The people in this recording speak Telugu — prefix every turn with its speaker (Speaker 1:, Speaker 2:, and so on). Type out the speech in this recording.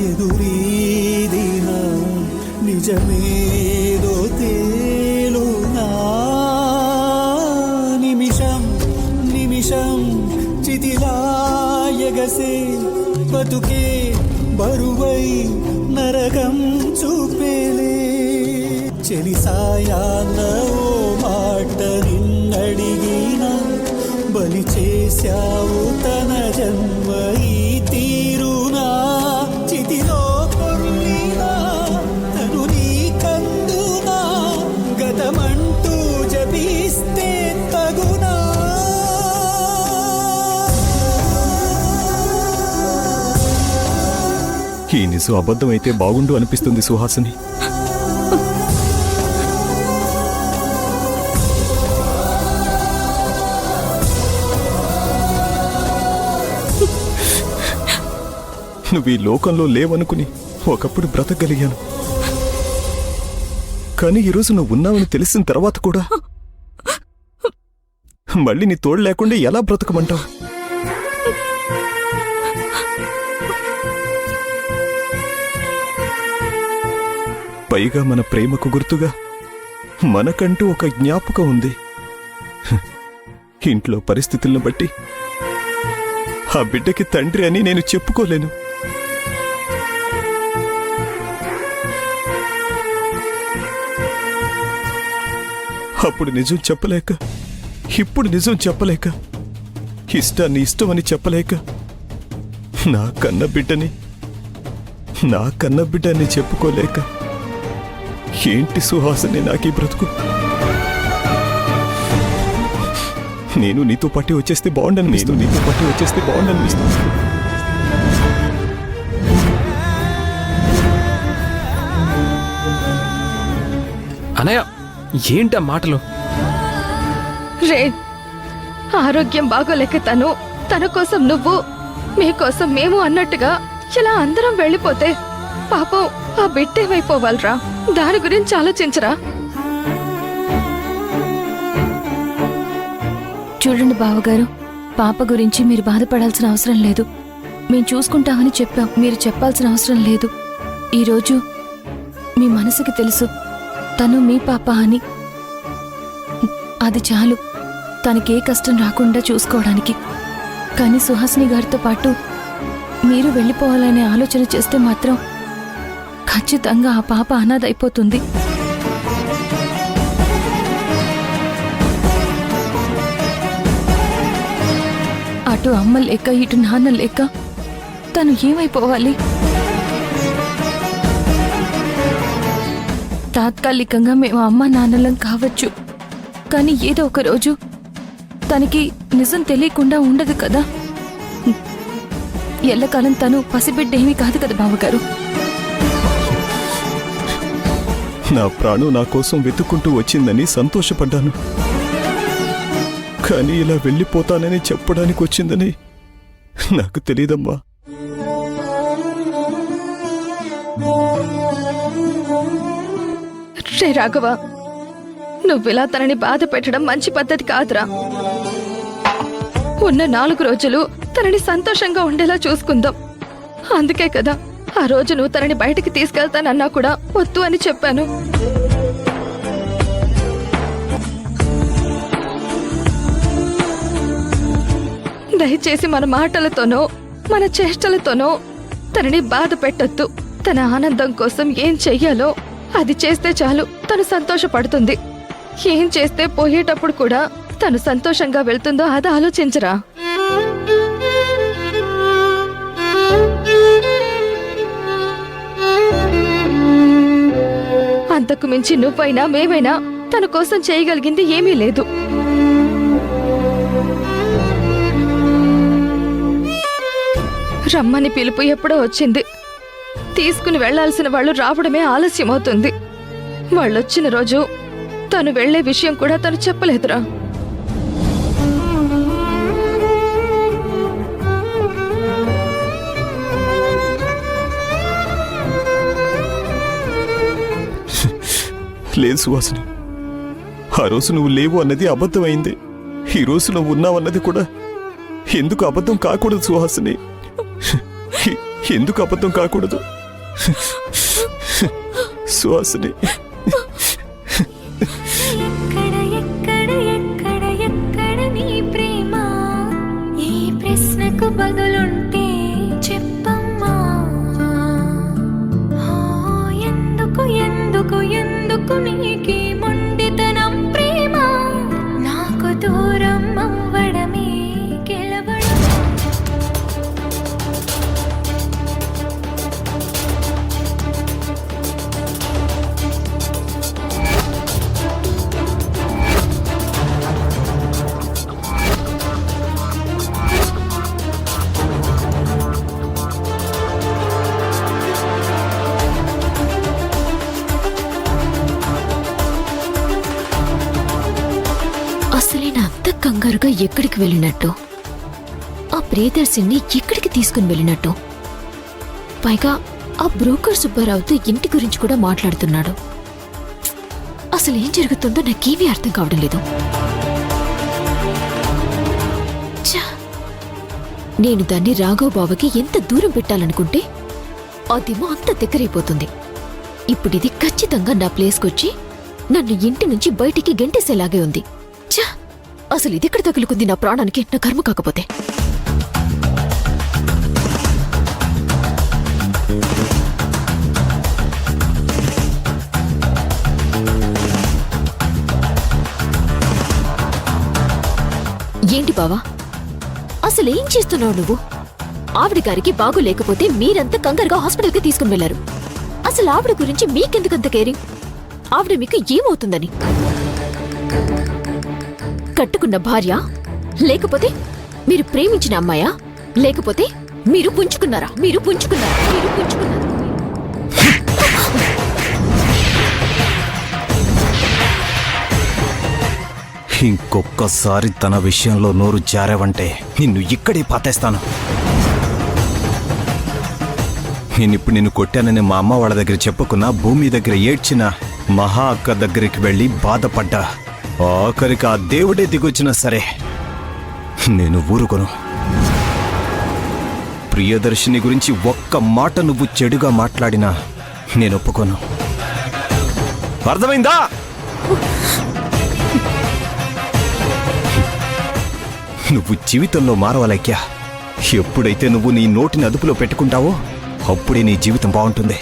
Speaker 1: ఎదురీదిన నిజమేదో తేలునా నిమిషం నిమిషం చితిలా ఎగసే బతుకే బరువై నరకం చూపేలే చెలి సాయాన్న ఓ మాట నిన్నడిగిన బలి చేశావు తన జన్మ ఈ తీరునా చితిలో పొర్లినా తను నీ కందునా గతమంటూ జపిస్తే తగునా
Speaker 2: ఈ నిజం అబద్ధమైతే బాగుండు అనిపిస్తుంది సుహాసిని. నువ్వు ఈ లోకంలో లేవనుకుని ఒకప్పుడు బ్రతకగలిగాను. కానీ ఈరోజు నువ్వు ఉన్నావని తెలిసిన తర్వాత కూడా మళ్ళీ నీ తోడు లేకుండా ఎలా బ్రతకమంటావు? పైగా మన ప్రేమకు గుర్తుగా మనకంటూ ఒక జ్ఞాపకం ఉంది. ఇంట్లో పరిస్థితులను బట్టి ఆ బిడ్డకి తండ్రి అని నేను చెప్పుకోలేను. అప్పుడు నిజం చెప్పలేక, ఇప్పుడు నిజం చెప్పలేక, ఇష్టాన్ని ఇష్టమని చెప్పలేక నా కన్న బిడ్డని చెప్పుకోలేక ఏంటి సుహాసిని నాకీ బ్రతుకు? నేను నీతో పట్టి వచ్చేస్తే బాగుండనిపిస్తుంది.
Speaker 3: అనయ్య, ఏంటా మాటలు?
Speaker 4: రే, ఆరోగ్యం బాగోలేక తన కోసం నువ్వు, మీకోసం మేము అన్నట్టుగా ఇలా అందరం వెళ్ళిపోతే పాపం ఆ బిడ్డేమైపోవాలరా? దాని గురించి ఆలోచించరా?
Speaker 5: చూడండి బావగారు, పాప గురించి మీరు బాధపడాల్సిన అవసరం లేదు. మేం చూసుకుంటామని చెప్పాం, మీరు చెప్పాల్సిన అవసరం లేదు. ఈరోజు మీ మనసుకి తెలుసు తను మీ పాప అని. అది చాలు తనకే కష్టం రాకుండా చూసుకోవడానికి. కానీ సుహాసిని గారితో పాటు మీరు వెళ్ళిపోవాలనే ఆలోచన చేస్తే మాత్రం ఖచ్చితంగా ఆ పాప అనాథైపోతుంది. అటు అమ్మ లేక ఇటు నాన్న లేక తను ఏమైపోవాలి? తాత్కాలికంగా మేము అమ్మ నాన్నలం కావచ్చు, కానీ ఏదో ఒక రోజు తనకి నిజం తెలియకుండా ఉండదు కదా. ఎల్లకాలం తను పసిబిడ్డ ఏమీ కాదు కదా బావగారు.
Speaker 2: నా ప్రాణం నా కోసం వెతుక్కుంటూ వచ్చిందని సంతోషపడ్డాను. కానీ ఇలా వెళ్ళిపోతానని చెప్పడానికి వచ్చిందని నాకు తెలీదమ్మా.
Speaker 4: రే రాఘవ, నువ్విలా తనని బాధ పెట్టడం మంచి పద్ధతి కాదురా. ఉన్న 4 రోజులు తనని సంతోషంగా ఉండేలా చూసుకుందాం. అందుకే కదా ఆ రోజు నువ్వు తనని బయటికి తీసుకెళ్తానన్నా కూడా వద్దు అని చెప్పాను. దయచేసి మన మాటలతోనో మన చేష్టలతోనో తనని బాధ పెట్టొద్దు. తన ఆనందం కోసం ఏం చెయ్యాలో అది చేస్తే చాలు, తను సంతోషపడుతుంది. ఏం చేస్తే పోయేటప్పుడు కూడా తను సంతోషంగా వెళ్తుందో అది ఆలోచించరా. అంతకు మించి నువ్వైనా మేమైనా తన కోసం చేయగలిగింది ఏమీ లేదు. రమ్మని పిలుపు ఎప్పుడో వచ్చింది. తీసుకుని వెళ్లాల్సిన వాళ్ళు రావడమే ఆలస్యమవుతుంది. వాళ్ళొచ్చిన రోజు తను వెళ్లే విషయం కూడా తను చెప్పలేదురా.
Speaker 2: లేదు సుహాసిని, ఆ రోజు నువ్వు లేవు అన్నది అబద్ధమైంది. ఈ రోజు నువ్వు ఉన్నావన్నది కూడా ఎందుకు అబద్ధం కాకూడదు సుహాసిని. ఎందుకు అబద్ధం కాకూడదు? సుహాసిని,
Speaker 6: ఎక్కడ ఎక్కడ ఎక్కడ ఎక్కడ నీ ప్రేమ? ఈ ప్రశ్నకు బదులుంటే చెప్పమ్మా. ఆ, ఎందుకు ఎందుకు ఎందుకు నీకీ మొండితనం ప్రేమ? నాకు దూరం అవ్వడమే గెలవడం.
Speaker 5: అసలైన అంత కంగారుగా ఎక్కడికి వెళ్ళినట్టు, ఆ ప్రియదర్శిని ఎక్కడికి తీసుకుని వెళ్ళినట్టు, పైగా ఆ బ్రోకర్ సుబ్బారావుతో ఇంటి గురించి కూడా మాట్లాడుతున్నాడు. అసలు ఏం జరుగుతుందో నాకేమీ అర్థం కావడం లేదు. ఛ! నేను దాన్ని రాఘవ్ బావకి ఎంత దూరం పెట్టాలనుకుంటే అదేమో అంత దగ్గరైపోతుంది. ఇప్పుడిది ఖచ్చితంగా నా ప్లేస్కొచ్చి నన్ను ఇంటి నుంచి బయటికి గెంటేసేలాగే ఉంది. ఛ! అసలు ఇదెక్కడ తగులుకుంది నా ప్రాణానికి, నా కర్మ కాకపోతే. ఏంటి బావా, అసలేం చేస్తున్నావు నువ్వు? ఆవిడ గారికి బాగోలేకపోతే మీరంతా కంగారుగా హాస్పిటల్కి తీసుకుని వెళ్లారు. అసలు ఆవిడ గురించి మీకెందుకంత కేరింగ్? ఆవిడ మీకు ఏమవుతుందని? కట్టుకున్న భార్య, లేకపోతే మీరు ప్రేమించిన అమ్మాయా, లేకపోతే మీరు పుంజుకున్నారా? మీరు పుంజుకున్నారా? మీరు పుంజుకున్నారా?
Speaker 2: ఇంకొక్కసారి తన విషయంలో నోరు జారావంటే నిన్ను ఇక్కడే పాతేస్తాను. నేనిప్పుడు నిన్ను కొట్టానని మా అమ్మ వాళ్ళ దగ్గర చెప్పుకున్నా, భూమి దగ్గర ఏడ్చిన మహా అక్క దగ్గరికి వెళ్ళి బాధపడ్డా. ఆఖరికి ఆ దేవుడే దిగొచ్చినా సరే నేను ఊరుకోను. ప్రియదర్శిని గురించి ఒక్క మాట నువ్వు చెడుగా మాట్లాడినా నేను ఒప్పుకోను. అర్థమైందా? నువ్వు జీవితంలో మారవాలైక్యా. ఎప్పుడైతే నువ్వు నీ నోటిని అదుపులో పెట్టుకుంటావో అప్పుడే నీ జీవితం బాగుంటుంది.